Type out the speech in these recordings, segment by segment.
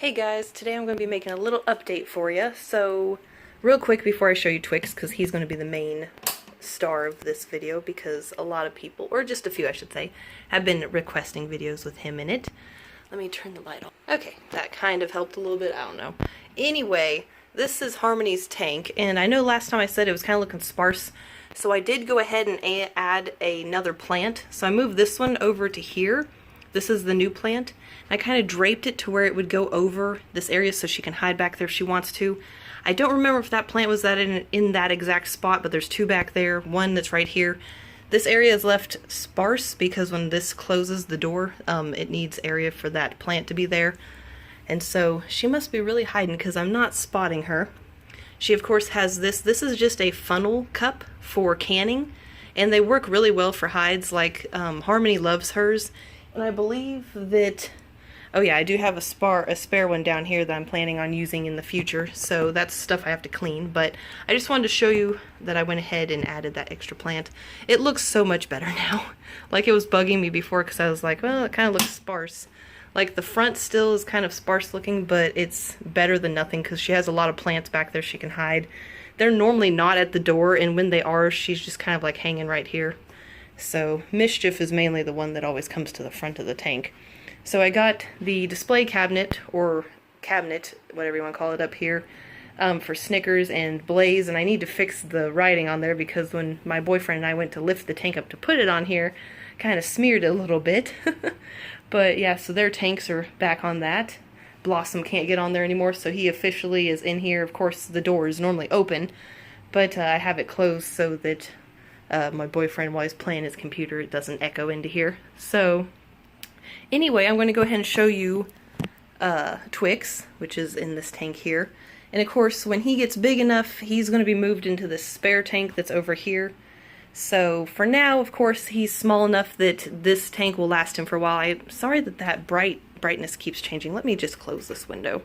Hey guys, today I'm going to be making a little update for you. So, real quick before I show you Twix, because he's going to be the main star of this video, because a lot of people, or just a few I should say, have been requesting videos with him in it. Let me turn the light on. Okay, that kind of helped a little bit, I don't know. Anyway, this is Harmony's tank, and I know last time I said it was kind of looking sparse, so I did go ahead and add another plant. So I moved this one over to here. This is the new plant. I kind of draped it to where it would go over this area so she can hide back there if she wants to. I don't remember if that plant was that in that exact spot, but there's two back there, one that's right here. This area is left sparse because when this closes the door, it needs area for that plant to be there. And so she must be really hiding because I'm not spotting her. She of course has this. This is just a funnel cup for canning, and they work really well for hides. Like Harmony loves hers. And I believe that, oh yeah, I do have a spare one down here that I'm planning on using in the future, so that's stuff I have to clean, but I just wanted to show you that I went ahead and added that extra plant. It looks so much better now. Like, it was bugging me before because I was like, well, it kind of looks sparse. Like, the front still is kind of sparse looking, but it's better than nothing because she has a lot of plants back there she can hide. They're normally not at the door, and when they are, she's just kind of like hanging right here. So Mischief is mainly the one that always comes to the front of the tank. So I got the display cabinet, or cabinet, whatever you want to call it, up here for Snickers and Blaze, and I need to fix the writing on there because when my boyfriend and I went to lift the tank up to put it on here, kind of smeared it a little bit. But yeah, so their tanks are back on that. Blossom can't get on there anymore, so he officially is in here. Of course, the door is normally open, but I have it closed so that my boyfriend, while he's playing his computer, it doesn't echo into here. So anyway, I'm going to go ahead and show you Twix, which is in this tank here. And of course, when he gets big enough, he's going to be moved into this spare tank that's over here. So for now, of course, he's small enough that this tank will last him for a while. I'm sorry that that brightness keeps changing. Let me just close this window.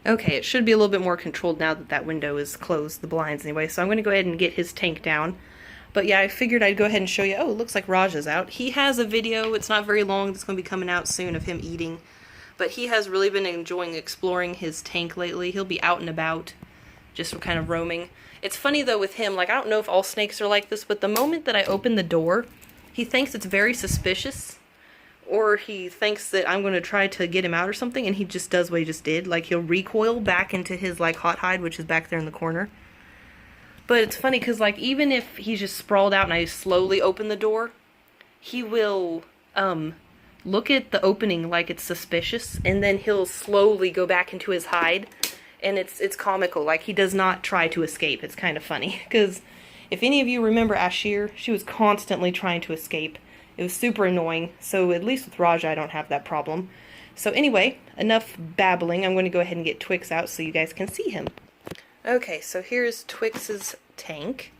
Okay, it should be a little bit more controlled now that that window is closed, the blinds anyway. So I'm going to go ahead and get his tank down. But yeah, I figured I'd go ahead and show you. Oh, it looks like Raj is out. He has a video, it's not very long, it's going to be coming out soon of him eating. But he has really been enjoying exploring his tank lately. He'll be out and about, just kind of roaming. It's funny though with him, like I don't know if all snakes are like this, but the moment that I open the door, he thinks it's very suspicious. Or he thinks that I'm going to try to get him out or something, and he just does what he just did. Like he'll recoil back into his like hot hide, which is back there in the corner. But it's funny because, like, even if he's just sprawled out and I slowly open the door, he will look at the opening like it's suspicious, and then he'll slowly go back into his hide, and it's comical. Like, he does not try to escape. It's kind of funny because if any of you remember Ashir, she was constantly trying to escape. It was super annoying. So at least with Raja, I don't have that problem. So anyway, enough babbling. I'm going to go ahead and get Twix out so you guys can see him. Okay, so here's Twix's tank.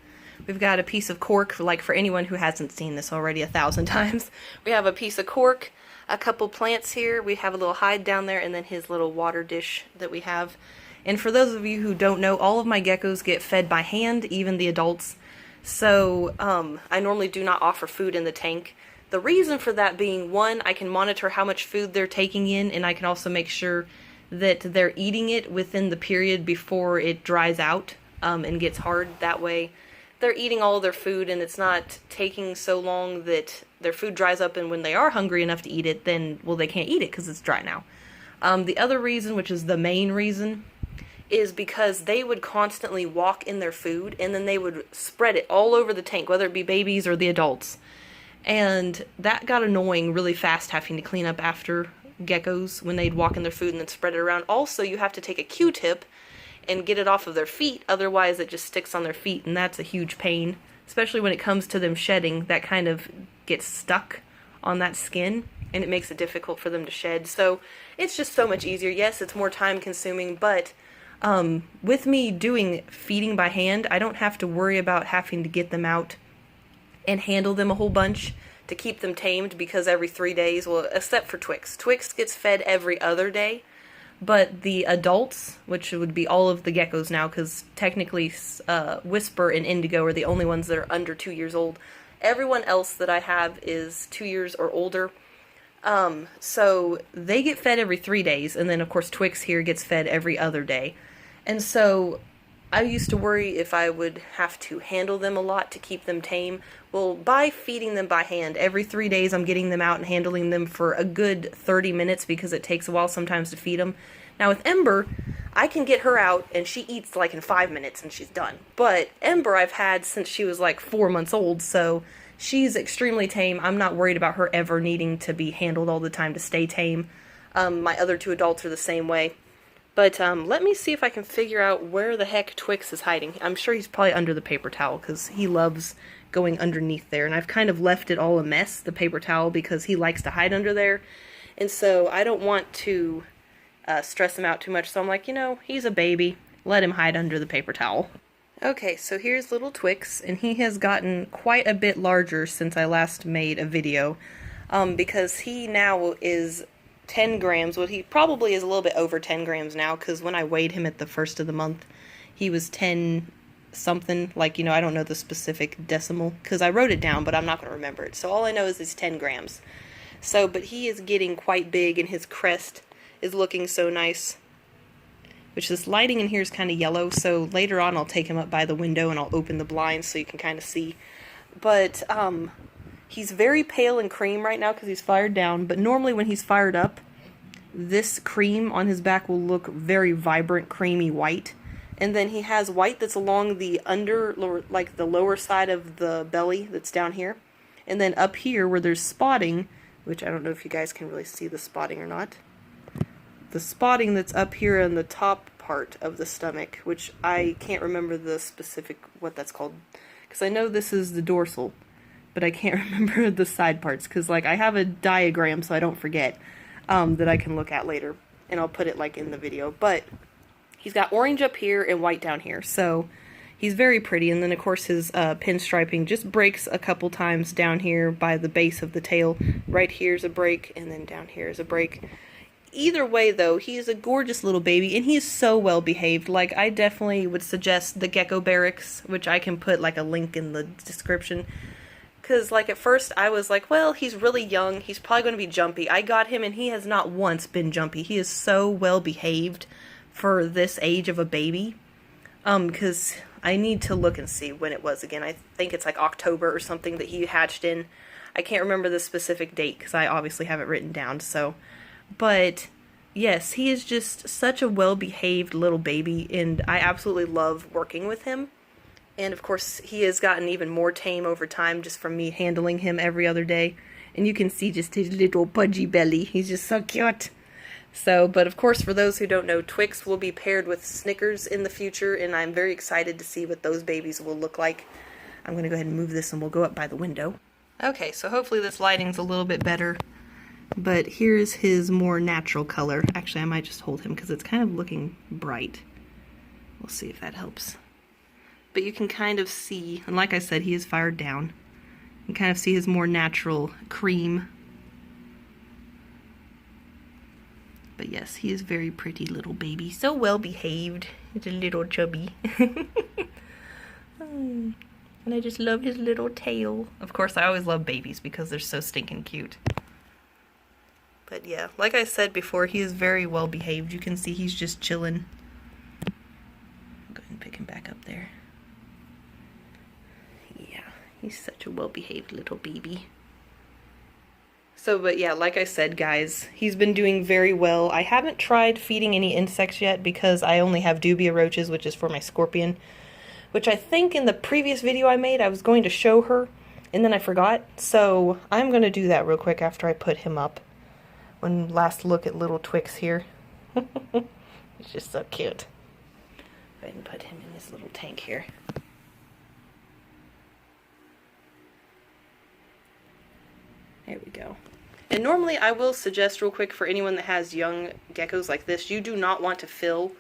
We've got a piece of cork, like for anyone who hasn't seen this already 1,000 times. We have a piece of cork, a couple plants here, we have a little hide down there, and then his little water dish that we have. And for those of you who don't know, all of my geckos get fed by hand, even the adults. So I normally do not offer food in the tank. The reason for that being, one, I can monitor how much food they're taking in, and I can also make sure that they're eating it within the period before it dries out and gets hard. That way they're eating all of their food and it's not taking so long that their food dries up, and when they are hungry enough to eat it, then, well, they can't eat it because it's dry now. The other reason, which is the main reason, is because they would constantly walk in their food and then they would spread it all over the tank, whether it be babies or the adults. And that got annoying really fast, having to clean up after geckos when they'd walk in their food and then spread it around. Also, you have to take a Q-tip and get it off of their feet, otherwise it just sticks on their feet, and that's a huge pain, especially when it comes to them shedding. That kind of gets stuck on that skin and it makes it difficult for them to shed. So it's just so much easier. Yes, it's more time consuming, but with me doing feeding by hand, I don't have to worry about having to get them out and handle them a whole bunch to keep them tamed, because every 3 days, well, except for Twix. Twix gets fed every other day, but the adults, which would be all of the geckos now, because technically Whisper and Indigo are the only ones that are under 2 years old. Everyone else that I have is 2 years or older. So they get fed every 3 days, and then of course Twix here gets fed every other day. And so I used to worry if I would have to handle them a lot to keep them tame. Well, by feeding them by hand, every 3 days I'm getting them out and handling them for a good 30 minutes because it takes a while sometimes to feed them. Now with Ember, I can get her out and she eats like in 5 minutes and she's done. But Ember I've had since she was like 4 months old, so she's extremely tame. I'm not worried about her ever needing to be handled all the time to stay tame. My other 2 adults are the same way. But let me see if I can figure out where the heck Twix is hiding. I'm sure he's probably under the paper towel because he loves going underneath there. And I've kind of left it all a mess, the paper towel, because he likes to hide under there. And so I don't want to stress him out too much. So I'm like, you know, he's a baby. Let him hide under the paper towel. Okay, so here's little Twix, and he has gotten quite a bit larger since I last made a video, because he now is 10 grams. Well, he probably is a little bit over 10 grams now, because when I weighed him at the first of the month, he was 10 something, like, you know, I don't know the specific decimal, because I wrote it down, but I'm not going to remember it. So all I know is he's 10 grams. So, but he is getting quite big, and his crest is looking so nice. Which this lighting in here is kind of yellow, so later on I'll take him up by the window and I'll open the blinds so you can kind of see. But he's very pale and cream right now because he's fired down, but normally when he's fired up, this cream on his back will look very vibrant, creamy white. And then he has white that's along the like the lower side of the belly that's down here. And then up here where there's spotting, which I don't know if you guys can really see the spotting or not. The spotting that's up here in the top part of the stomach, which I can't remember the specific what that's called, because I know this is the dorsal, but I can't remember the side parts, because like I have a diagram so I don't forget that I can look at later, and I'll put it like in the video. But he's got orange up here and white down here, so he's very pretty. And then of course his pinstriping just breaks a couple times down here by the base of the tail. Right here's a break, and then down here is a break. Either way, though, he is a gorgeous little baby, and he is so well behaved. Like, I definitely would suggest the Gecko Barracks, which I can put, like, a link in the description. Because, like, at first I was like, well, he's really young. He's probably going to be jumpy. I got him, and he has not once been jumpy. He is so well behaved for this age of a baby. Because I need to look and see when it was again. I think it's, like, October or something that he hatched in. I can't remember the specific date, because I obviously have it written down, so... But, yes, he is just such a well-behaved little baby, and I absolutely love working with him. And, of course, he has gotten even more tame over time just from me handling him every other day. And you can see just his little pudgy belly. He's just so cute. So, but, of course, for those who don't know, Twix will be paired with Snickers in the future, and I'm very excited to see what those babies will look like. I'm going to go ahead and move this, and we'll go up by the window. Okay, so hopefully this lighting's a little bit better. But here's his more natural color. Actually, I might just hold him because it's kind of looking bright. We'll see if that helps. But you can kind of see, and like I said, he is fired down. You can kind of see his more natural cream. But yes, he is very pretty little baby. So well behaved. He's a little chubby. And I just love his little tail. Of course, I always love babies because they're so stinking cute. But yeah, like I said before, he is very well behaved. You can see he's just chilling. I'll go ahead and pick him back up there. Yeah, he's such a well behaved little baby. So, but yeah, like I said, guys, he's been doing very well. I haven't tried feeding any insects yet because I only have dubia roaches, which is for my scorpion. Which I think in the previous video I made, I was going to show her, and then I forgot. So I'm going to do that real quick after I put him up. One last look at little Twix here. He's just so cute. Go ahead and put him in this little tank here. There we go. And normally I will suggest real quick for anyone that has young geckos like this, you do not want to fill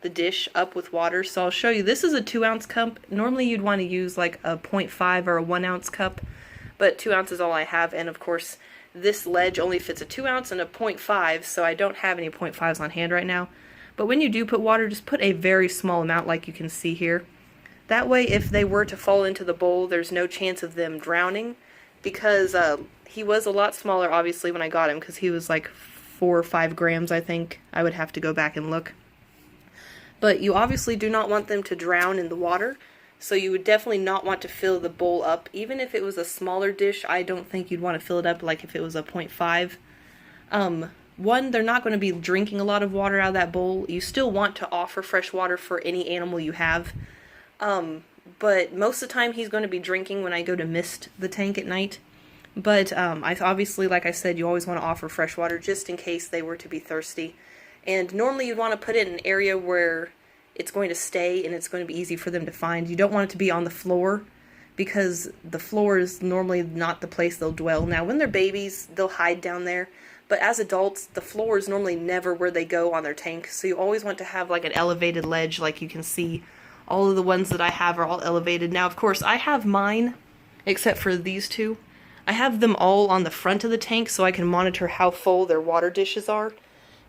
the dish up with water. So I'll show you. This is a 2-ounce cup. Normally you'd want to use like a 0.5 or a 1-ounce cup, but 2 ounces is all I have. And of course, this ledge only fits a 2-ounce and a 0.5, so I don't have any 0.5s on hand right now. But when you do put water, just put a very small amount like you can see here. That way, if they were to fall into the bowl, there's no chance of them drowning, because he was a lot smaller, obviously, when I got him, because he was like 4 or 5 grams, I think. I would have to go back and look. But you obviously do not want them to drown in the water, so you would definitely not want to fill the bowl up. Even if it was a smaller dish, I don't think you'd want to fill it up like if it was a 0.5. One, they're not going to be drinking a lot of water out of that bowl. You still want to offer fresh water for any animal you have. But most of the time he's going to be drinking when I go to mist the tank at night. But I obviously, like I said, you always want to offer fresh water just in case they were to be thirsty. And normally you'd want to put it in an area where it's going to stay and it's going to be easy for them to find. You don't want it to be on the floor, because the floor is normally not the place they'll dwell. Now, when they're babies, they'll hide down there. But as adults, the floor is normally never where they go on their tank. So you always want to have like an elevated ledge. Like you can see, all of the ones that I have are all elevated. Now, of course, I have mine, except for these two. I have them all on the front of the tank so I can monitor how full their water dishes are.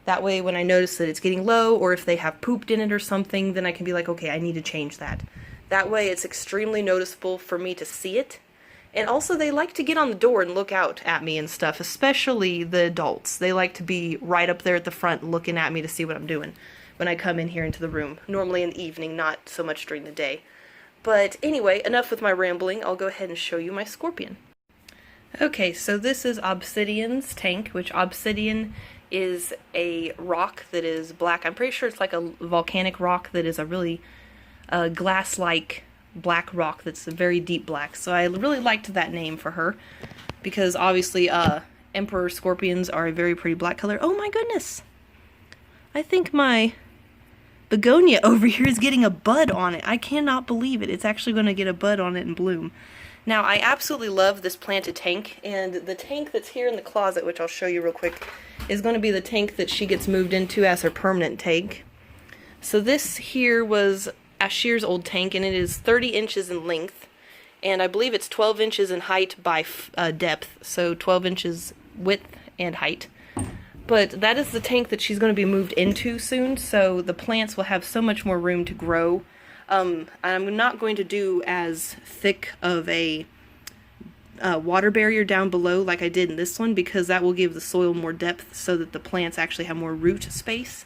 That way, when I notice that it's getting low, or if they have pooped in it or something, then I can be like, okay, I need to change that. That way, it's extremely noticeable for me to see it. And also, they like to get on the door and look out at me and stuff, especially the adults. They like to be right up there at the front looking at me to see what I'm doing when I come in here into the room. Normally in the evening, not so much during the day. But anyway, enough with my rambling. I'll go ahead and show you my scorpion. Okay, so this is Obsidian's tank, which Obsidian is a rock that is black. I'm pretty sure it's like a volcanic rock that is a really glass-like black rock that's a very deep black. So I really liked that name for her, because obviously emperor scorpions are a very pretty black color. Oh my goodness! I think my begonia over here is getting a bud on it. I cannot believe it. It's actually going to get a bud on it and bloom. Now, I absolutely love this planted tank, and the tank that's here in the closet, which I'll show you real quick, is going to be the tank that she gets moved into as her permanent tank. So this here was Ashir's old tank, and it is 30 inches in length, and I believe it's 12 inches in height by depth, so 12 inches width and height. But that is the tank that she's going to be moved into soon, so the plants will have so much more room to grow. I'm not going to do as thick of a water barrier down below like I did in this one, because that will give the soil more depth so that the plants actually have more root space.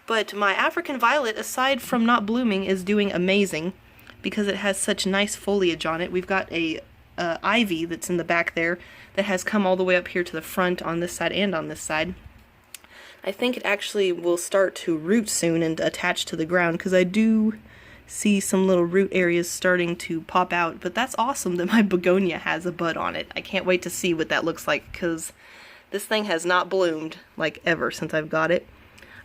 But my African violet, aside from not blooming, is doing amazing because it has such nice foliage on it. We've got a ivy that's in the back there that has come all the way up here to the front on this side and on this side. I think it actually will start to root soon and attach to the ground, because I do see some little root areas starting to pop out. But that's awesome that my begonia has a bud on it. I can't wait to see what that looks like, because this thing has not bloomed like ever since I've got it.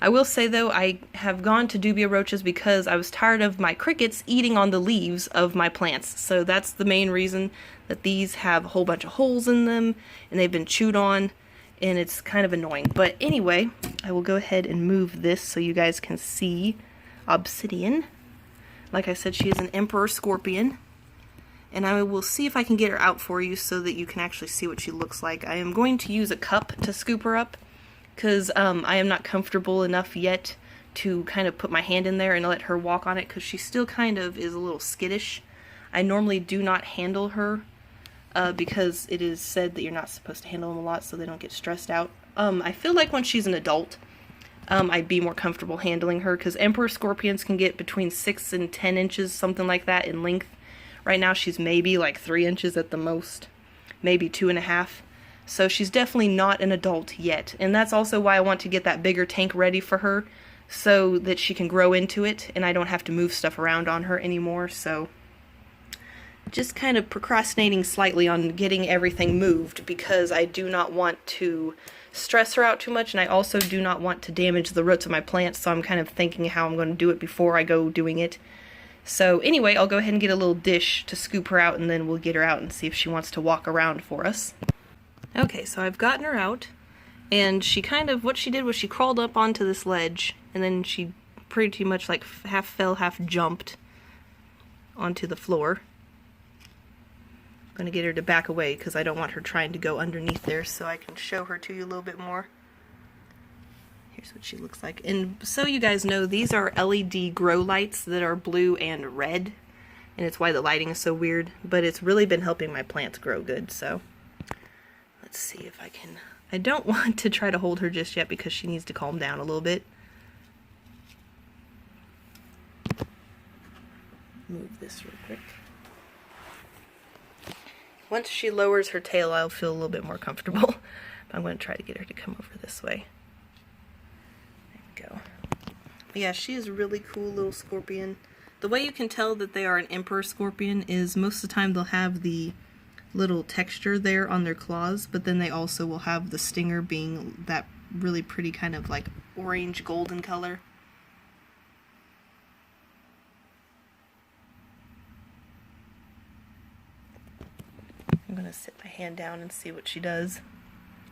I will say though, I have gone to dubia roaches because I was tired of my crickets eating on the leaves of my plants. So that's the main reason that these have a whole bunch of holes in them and they've been chewed on, and it's kind of annoying. But anyway, I will go ahead and move this so you guys can see Obsidian. Like I said, she is an emperor scorpion, and I will see if I can get her out for you so that you can actually see what she looks like. I am going to use a cup to scoop her up, because I am not comfortable enough yet to kind of put my hand in there and let her walk on it, because she still kind of is a little skittish. I normally do not handle her because it is said that you're not supposed to handle them a lot so they don't get stressed out. I feel like when she's an adult, I'd be more comfortable handling her, because emperor scorpions can get between 6 and 10 inches, something like that, in length. Right now she's maybe like 3 inches at the most, maybe 2.5. So she's definitely not an adult yet, and that's also why I want to get that bigger tank ready for her, so that she can grow into it and I don't have to move stuff around on her anymore. So just kind of procrastinating slightly on getting everything moved, because I do not want to stress her out too much, and I also do not want to damage the roots of my plants, so I'm kind of thinking how I'm going to do it before I go doing it. So anyway, I'll go ahead and get a little dish to scoop her out, and then we'll get her out and see if she wants to walk around for us. Okay, so I've gotten her out, and she kind of, what she did was she crawled up onto this ledge, and then she pretty much like half fell, half jumped onto the floor. I'm going to get her to back away because I don't want her trying to go underneath there, so I can show her to you a little bit more. Here's what she looks like. And so you guys know, these are LED grow lights that are blue and red, and it's why the lighting is so weird, but it's really been helping my plants grow good. So let's see if I can... I don't want to try to hold her just yet because she needs to calm down a little bit. Move this real quick. Once she lowers her tail, I'll feel a little bit more comfortable. But I'm going to try to get her to come over this way. There we go. But yeah, she is a really cool little scorpion. The way you can tell that they are an emperor scorpion is most of the time they'll have the little texture there on their claws, but then they also will have the stinger being that really pretty kind of like orange golden color. I'm going to sit my hand down and see what she does.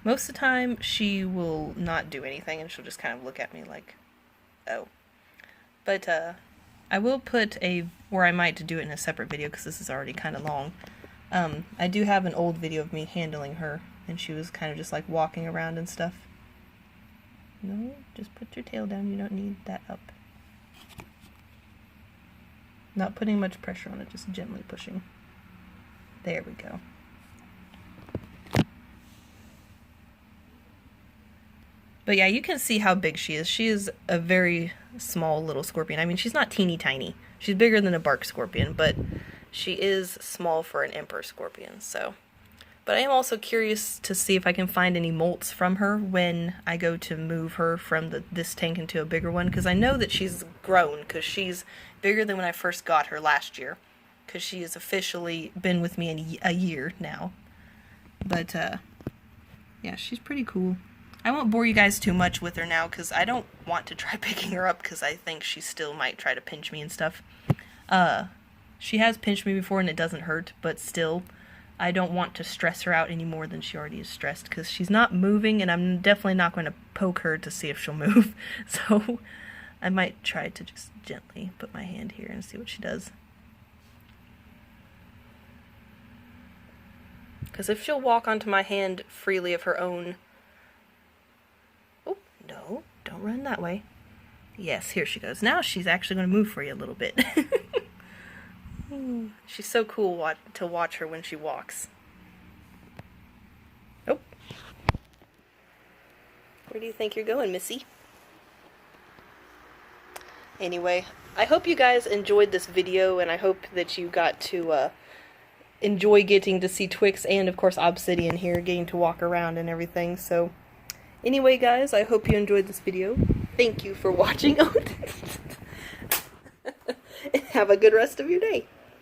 Most of the time she will not do anything and she'll just kind of look at me like, oh. But I will put or I might do it in a separate video because this is already kind of long. I do have an old video of me handling her and she was kind of just like walking around and stuff. No, just put your tail down, you don't need that up. Not putting much pressure on it, just gently pushing. There we go. But yeah, you can see how big she is. She is a very small little scorpion. I mean, she's not teeny tiny. She's bigger than a bark scorpion, but she is small for an emperor scorpion, so. But I am also curious to see if I can find any molts from her when I go to move her from this tank into a bigger one, because I know that she's grown, because she's bigger than when I first got her last year, because she has officially been with me in a year now. But, yeah, she's pretty cool. I won't bore you guys too much with her now because I don't want to try picking her up because I think she still might try to pinch me and stuff. She has pinched me before and it doesn't hurt, but still, I don't want to stress her out any more than she already is stressed because she's not moving and I'm definitely not going to poke her to see if she'll move. So I might try to just gently put my hand here and see what she does. Because if she'll walk onto my hand freely of her own... No, don't run that way. Yes, here she goes. Now she's actually going to move for you a little bit. She's so cool to watch her when she walks. Oh. Where do you think you're going, Missy? Anyway, I hope you guys enjoyed this video, and I hope that you got to enjoy getting to see Twix and, of course, Obsidian here, getting to walk around and everything, so... Anyway, guys, I hope you enjoyed this video. Thank you for watching. Have a good rest of your day.